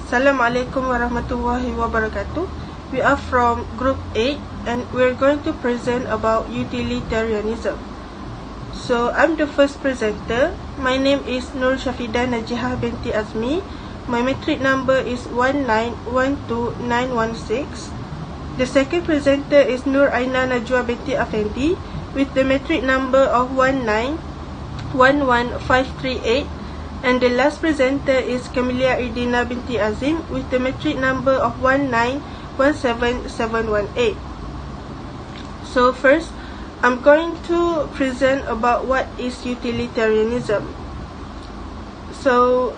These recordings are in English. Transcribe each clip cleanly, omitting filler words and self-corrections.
Assalamualaikum warahmatullahi wabarakatuh. We are from Group 8 and we're going to present about utilitarianism. So I'm the first presenter. My name is Nursyafida Najihah binti Azmi. My metric number is 1912916. The second presenter is Aina Najwa binti Affendi with the metric number of 1911538. And the last presenter is Camelia Irdina binti Azim with the metric number of 1917718. So first, I'm going to present about what is utilitarianism. So,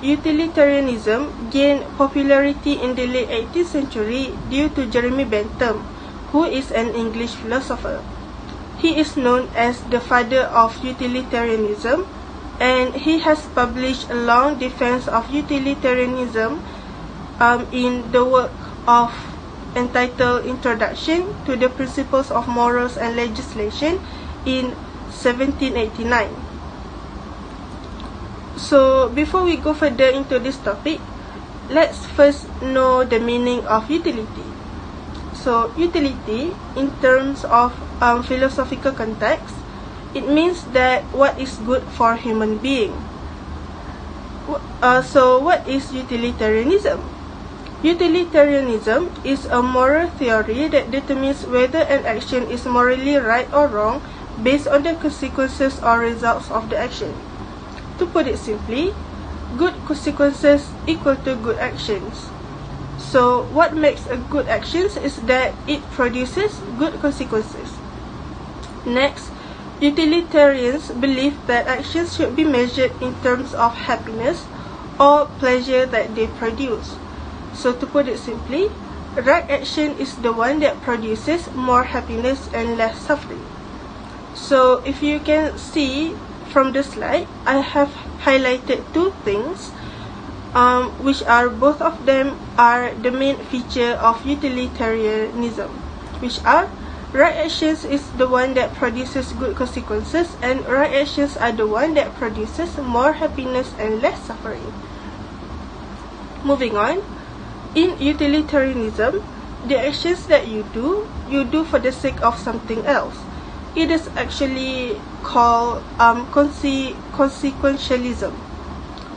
utilitarianism gained popularity in the late 18th century due to Jeremy Bentham, who is an English philosopher. He is known as the father of utilitarianism, and he has published a long defense of utilitarianism in the work of entitled Introduction to the Principles of Morals and Legislation in 1789. So before we go further into this topic, let's first know the meaning of utility. So utility, in terms of philosophical context, it means that what is good for human being. So what is utilitarianism? Utilitarianism is a moral theory that determines whether an action is morally right or wrong based on the consequences or results of the action. To put it simply, good consequences equal to good actions. So what makes a good action is that it produces good consequences. Next, utilitarians believe that actions should be measured in terms of happiness or pleasure that they produce. So to put it simply, right action is the one that produces more happiness and less suffering. So if you can see from the slide, I have highlighted two things, which are both of them are the main feature of utilitarianism, which are right actions is the one that produces good consequences, and right actions are the one that produces more happiness and less suffering. Moving on, in utilitarianism, the actions that you do for the sake of something else. It is actually called consequentialism.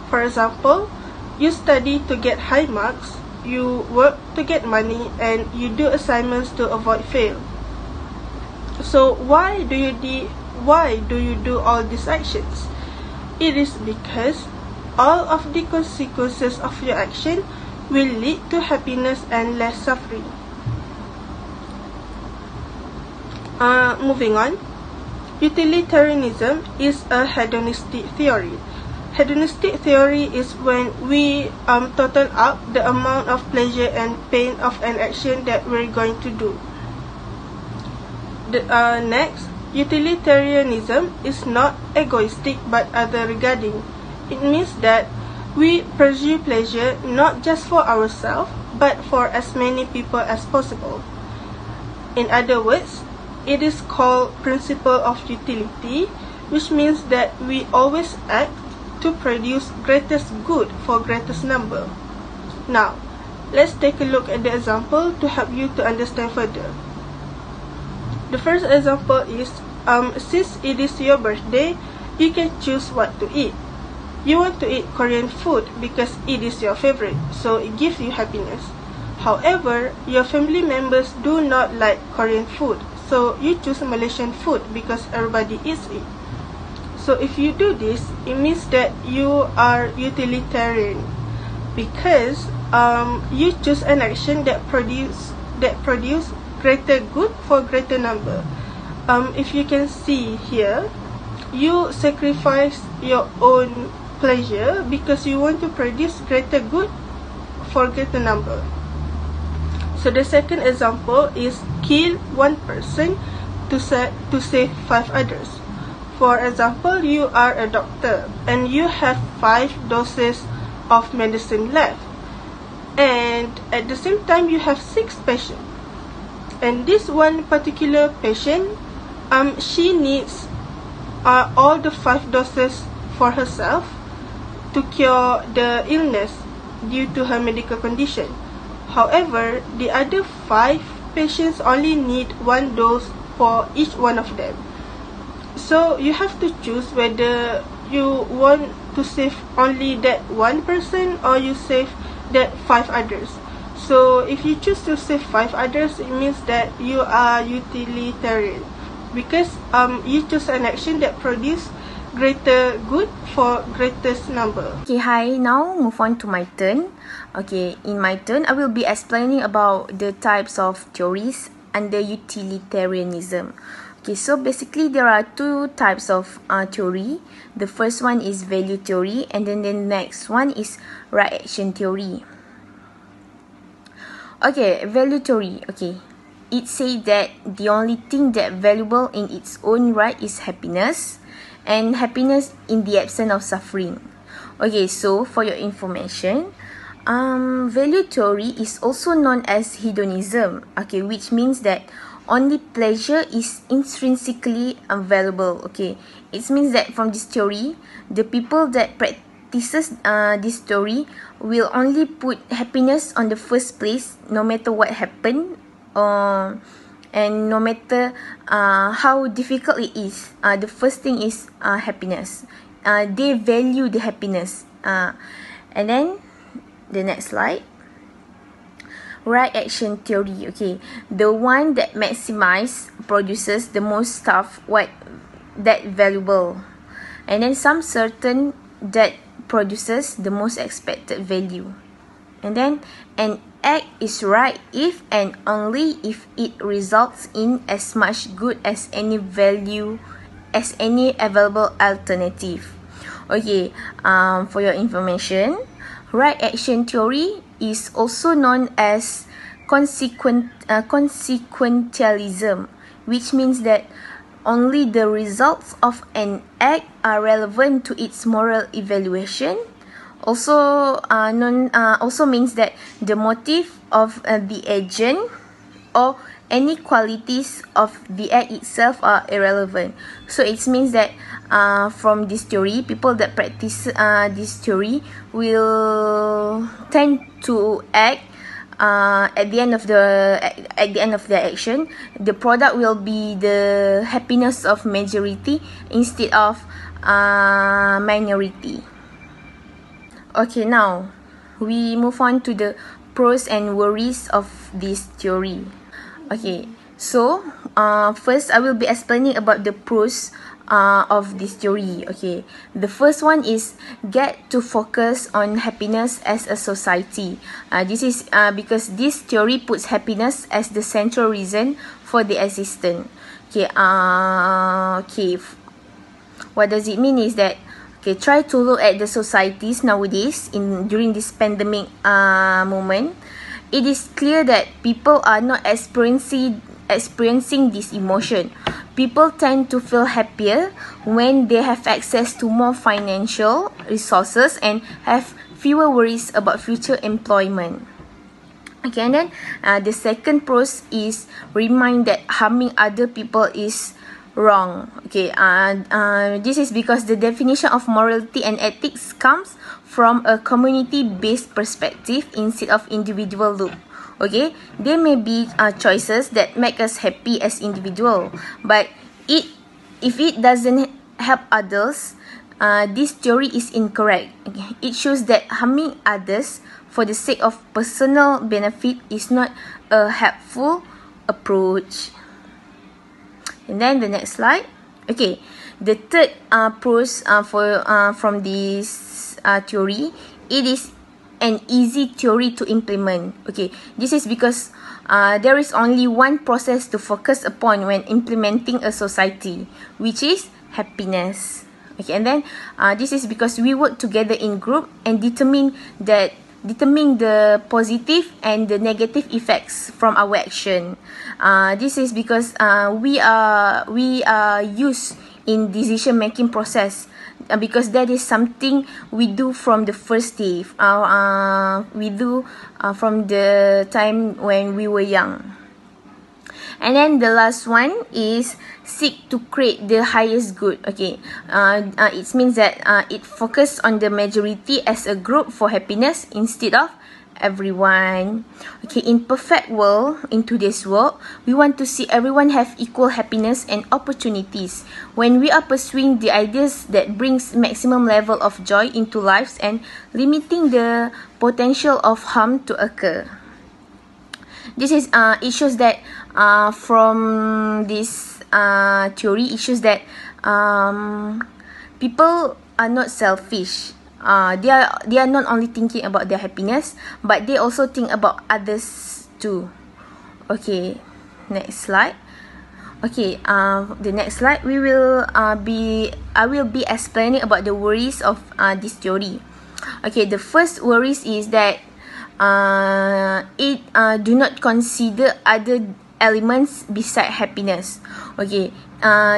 For example, you study to get high marks, you work to get money, and you do assignments to avoid fail. So why do you do all these actions? It is because all of the consequences of your action will lead to happiness and less suffering. Moving on, utilitarianism is a hedonistic theory. Hedonistic theory is when we total up the amount of pleasure and pain of an action that we're going to do. Next, utilitarianism is not egoistic but other regarding. It means that we pursue pleasure not just for ourselves but for as many people as possible. In other words, it is called principle of utility, which means that we always act to produce greatest good for greatest number. Now, let's take a look at the example to help you to understand further. The first example is, since it is your birthday, you can choose what to eat. You want to eat Korean food because it is your favorite, so it gives you happiness. However, your family members do not like Korean food, so you choose Malaysian food because everybody eats it. So if you do this, it means that you are utilitarian because you choose an action that produce greater good for greater number. If you can see here, you sacrifice your own pleasure because you want to produce greater good for greater number. So the second example is kill one person to save 5 others. For example, you are a doctor and you have 5 doses of medicine left, and at the same time you have 6 patients. And this one particular patient, she needs all the 5 doses for herself to cure the illness. due to her medical condition. However, the other 5 patients only need 1 dose for each one of them. So you have to choose whether you want to save only that one person or you save that 5 others. So if you choose to save 5 others, it means that you are utilitarian, because you choose an action that produce greater good for greatest number. Okay, hi, now move on to my turn. Okay, in my turn, I will be explaining about the types of theories under utilitarianism. Okay, so basically there are 2 types of theory. The first one is value theory, and then the next one is right action theory. Okay, value theory. Okay, it says that the only thing that valuable in its own right is happiness, and happiness in the absence of suffering. Okay, so for your information, value theory is also known as hedonism. Okay, which means that only pleasure is intrinsically valuable. Okay, it means that from this theory, the people that practices this theory will only put happiness on the first place, no matter what happened, and no matter how difficult it is. The first thing is happiness. They value the happiness. And then the next slide, right action theory. Okay, the one that produces the most stuff that valuable, and then some certain that produces the most expected value. And then an act is right if and only if it results in as much good as any available alternative. Okay, for your information, right action theory is also known as consequentialism, which means that only the results of an act are relevant to its moral evaluation. Also means that the motive of the agent or any qualities of the act itself are irrelevant. So it means that from this theory, people that practice this theory will tend to act at the end of the action. The product will be the happiness of majority instead of minority. Okay, now we move on to the pros and worries of this theory. Okay, so first I will be explaining about the pros of this theory. Okay, the first one is get to focus on happiness as a society. This is because this theory puts happiness as the central reason for the existence. Okay, what does it mean is that, okay, try to look at the societies nowadays during this pandemic moment. It is clear that people are not experiencing this emotion. People tend to feel happier when they have access to more financial resources and have fewer worries about future employment. Okay, and then the second pros is remind that harming other people is wrong. Okay, this is because the definition of morality and ethics comes from a community-based perspective instead of individual look. Okay, there may be choices that make us happy as individual, but if it doesn't help others, this theory is incorrect. Okay? It shows that harming others for the sake of personal benefit is not a helpful approach. And then the next slide. Okay, the third pros from this theory, it is an easy theory to implement. Okay, this is because there is only one process to focus upon when implementing a society, which is happiness. Okay, and then this is because we work together in group and determine the positive and the negative effects from our action. This is because we are used in decision making process, because that is something we do from the first day. We do from the time when we were young. And then the last one is seek to create the highest good. Okay, it means that it focuses on the majority as a group for happiness instead of everyone. Okay, in perfect world, in today's world, we want to see everyone have equal happiness and opportunities. When we are pursuing the ideas that brings maximum level of joy into lives and limiting the potential of harm to occur. This is it shows that from this theory, it shows that people are not selfish. They are not only thinking about their happiness, but they also think about others too. Okay, next slide. Okay, the next slide I will be explaining about the worries of this theory. Okay, the first worries is that it do not consider other elements beside happiness. Okay,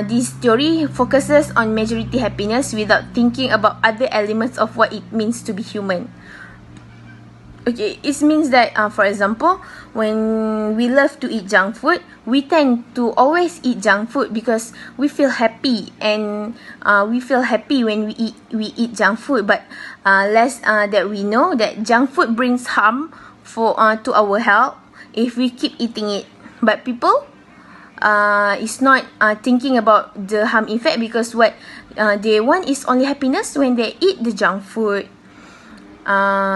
this theory focuses on majority happiness without thinking about other elements of what it means to be human. Okay, it means that for example, when we love to eat junk food, we tend to always eat junk food because we feel happy, and we feel happy when we eat junk food. But less that we know that junk food brings harm to our health if we keep eating it. But people is not thinking about the harm effect, because what they want is only happiness when they eat the junk food,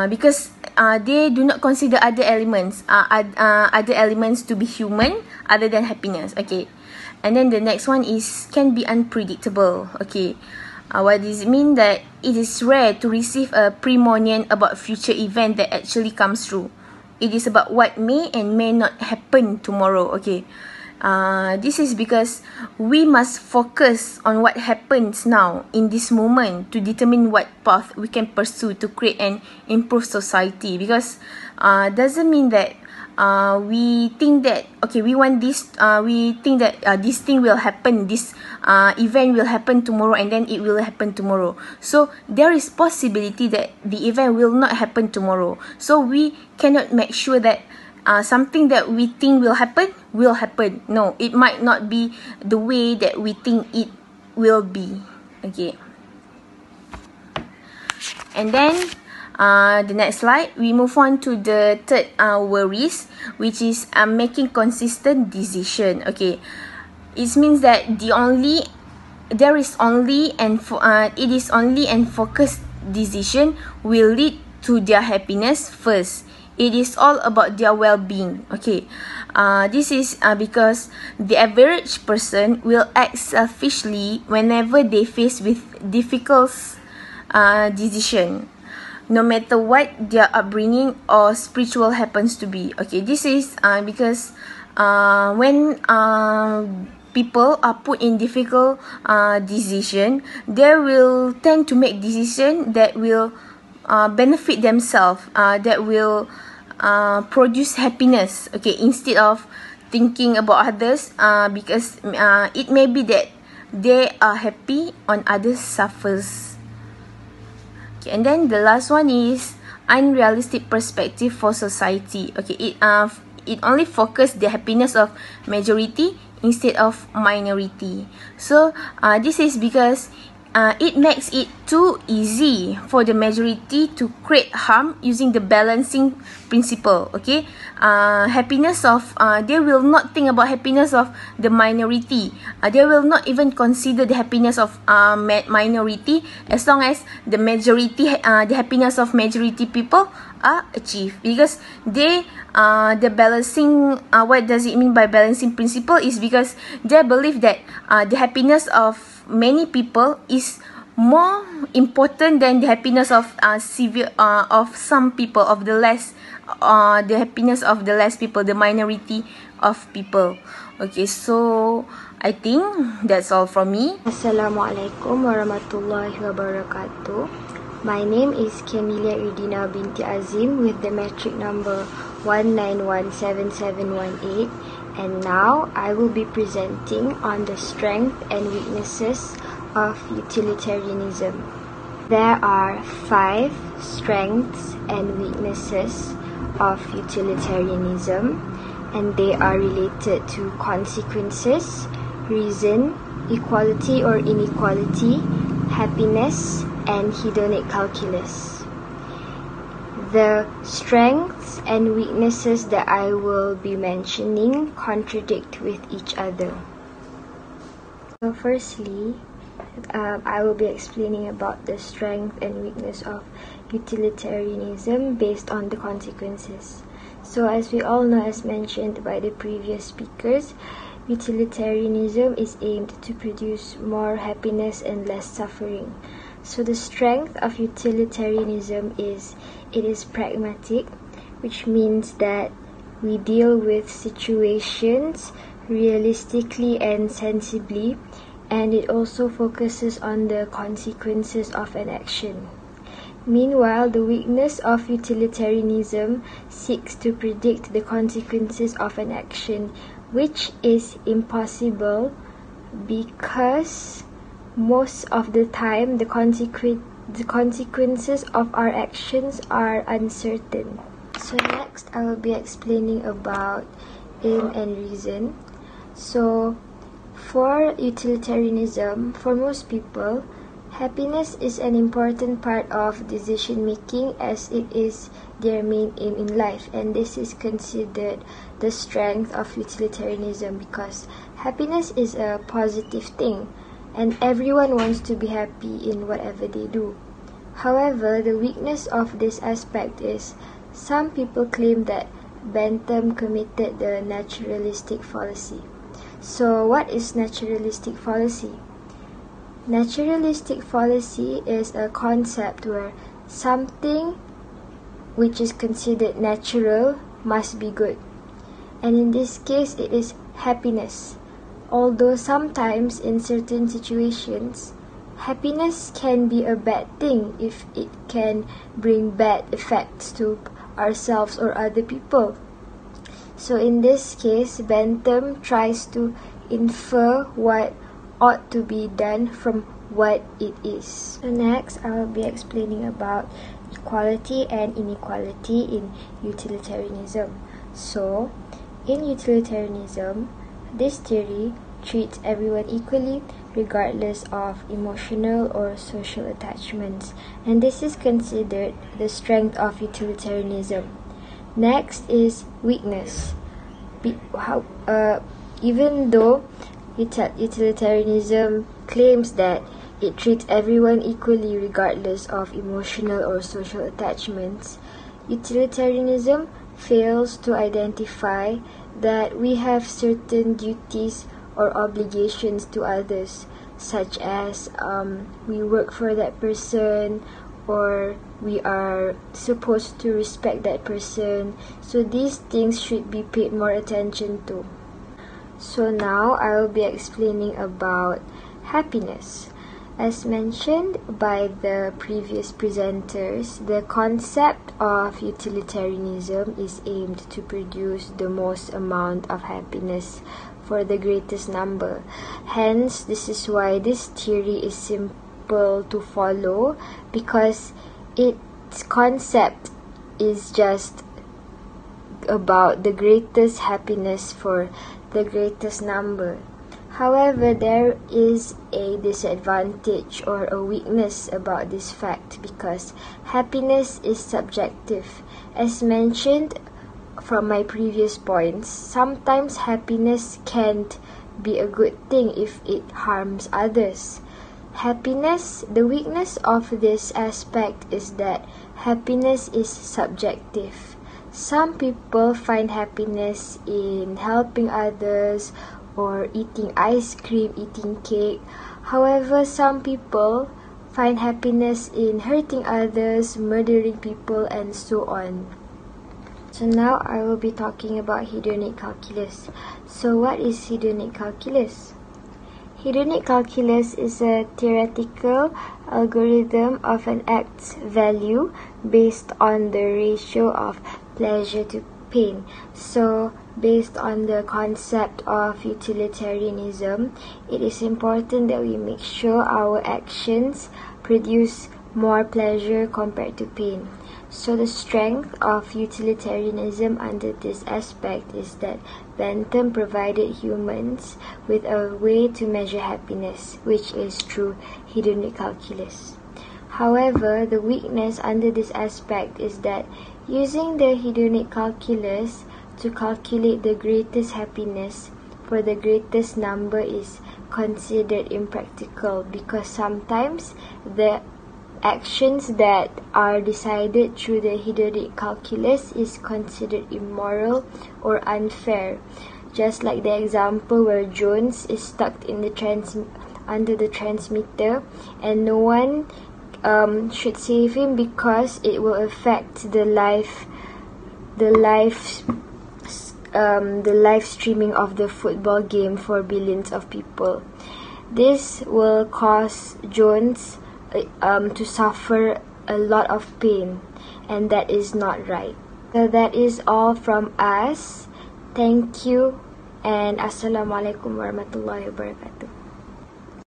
because they do not consider other elements to be human other than happiness. Okay, and then the next one is can be unpredictable. Okay, what does it mean? That it is rare to receive a premonition about future event that actually comes true. It is about what may and may not happen tomorrow. Okay, this is because we must focus on what happens now in this moment to determine what path we can pursue to create and improve society. Because doesn't mean that we think that okay, we want this, we think that this thing will happen, this event will happen tomorrow, and then it will happen tomorrow. So there is possibility that the event will not happen tomorrow. So we cannot make sure that something that we think will happen. No, it might not be the way that we think it will be. Okay, and then the next slide, we move on to the third worries, which is making consistent decision. Okay, it means that it is only and focused decision will lead to their happiness first. It is all about their well-being. Okay, this is because the average person will act selfishly whenever they face with difficult decision, no matter what their upbringing or spiritual happens to be. Okay, this is because when people are put in difficult decision, they will tend to make decision that will benefit themselves, that will produce happiness. Okay, instead of thinking about others, because it may be that they are happy on others suffers. Okay, and then the last one is unrealistic perspective for society. Okay, it only focus the happiness of majority instead of minority. So this is because it makes it too easy for the majority to create harm using the balancing principle. Okay, happiness of they will not think about happiness of the minority. They will not even consider the happiness of minority, as long as the majority, the happiness of majority people are achieved. Because they the balancing, what does it mean by balancing principle is because they believe that the happiness of many people is more important than the happiness of of some people, of the less, the happiness of the less people, the minority of people. Okay, so I think that's all from me. Assalamualaikum warahmatullahi wabarakatuh. My name is Camelia Irdina binti Azim with the metric number 1917718, and now I will be presenting on the strength and weaknesses of utilitarianism. There are 5 strengths and weaknesses of utilitarianism, and they are related to consequences, reason, equality or inequality, happiness, and hedonic calculus. The strengths and weaknesses that I will be mentioning contradict with each other. So firstly, I will be explaining about the strength and weakness of utilitarianism based on the consequences. So as we all know, as mentioned by the previous speakers, utilitarianism is aimed to produce more happiness and less suffering. So the strength of utilitarianism is it is pragmatic, which means that we deal with situations realistically and sensibly, and it also focuses on the consequences of an action. Meanwhile, the weakness of utilitarianism seeks to predict the consequences of an action, which is impossible because most of the time the consequences of our actions are uncertain. So next, I will be explaining about aim and reason. So for utilitarianism, for most people, happiness is an important part of decision making as it is their main aim in life, and this is considered the strength of utilitarianism because happiness is a positive thing and everyone wants to be happy in whatever they do. However, the weakness of this aspect is some people claim that Bentham committed the naturalistic fallacy. So what is naturalistic fallacy? Naturalistic fallacy is a concept where something which is considered natural must be good. And in this case, it is happiness. Although sometimes in certain situations, happiness can be a bad thing if it can bring bad effects to ourselves or other people. So in this case, Bentham tries to infer what ought to be done from what it is. So next, I will be explaining about equality and inequality in utilitarianism. So, in utilitarianism, this theory treats everyone equally regardless of emotional or social attachments, and this is considered the strength of utilitarianism. Next is weakness. Even though utilitarianism claims that it treats everyone equally regardless of emotional or social attachments, utilitarianism fails to identify that we have certain duties or obligations to others, such as we work for that person or we are supposed to respect that person. So these things should be paid more attention to. So now I will be explaining about happiness. As mentioned by the previous presenters, the concept of utilitarianism is aimed to produce the most amount of happiness for the greatest number. Hence, this is why this theory is simple to follow, because its concept is just about the greatest happiness for the greatest number. However, there is a disadvantage or a weakness about this fact because happiness is subjective. As mentioned from my previous points, sometimes happiness can't be a good thing if it harms others. Happiness, the weakness of this aspect is that happiness is subjective. Some people find happiness in helping others or eating ice cream, eating cake. However, some people find happiness in hurting others, murdering people, and so on. So now I will be talking about hedonic calculus. So what is hedonic calculus? Hedonic calculus is a theoretical algorithm of an act's value based on the ratio of pleasure to pain. So based on the concept of utilitarianism, it is important that we make sure our actions produce more pleasure compared to pain. So the strength of utilitarianism under this aspect is that Bentham provided humans with a way to measure happiness, which is through hedonic calculus. However, the weakness under this aspect is that using the hedonic calculus to calculate the greatest happiness for the greatest number is considered impractical, because sometimes the actions that are decided through the hedonic calculus is considered immoral or unfair, just like the example where Jones is stuck in the under the transmitter and no one should save him because it will affect the live streaming of the football game for billions of people. This will cause Jones to suffer a lot of pain, and that is not right. So that is all from us. Thank you, and Assalamualaikum warahmatullahi wabarakatuh.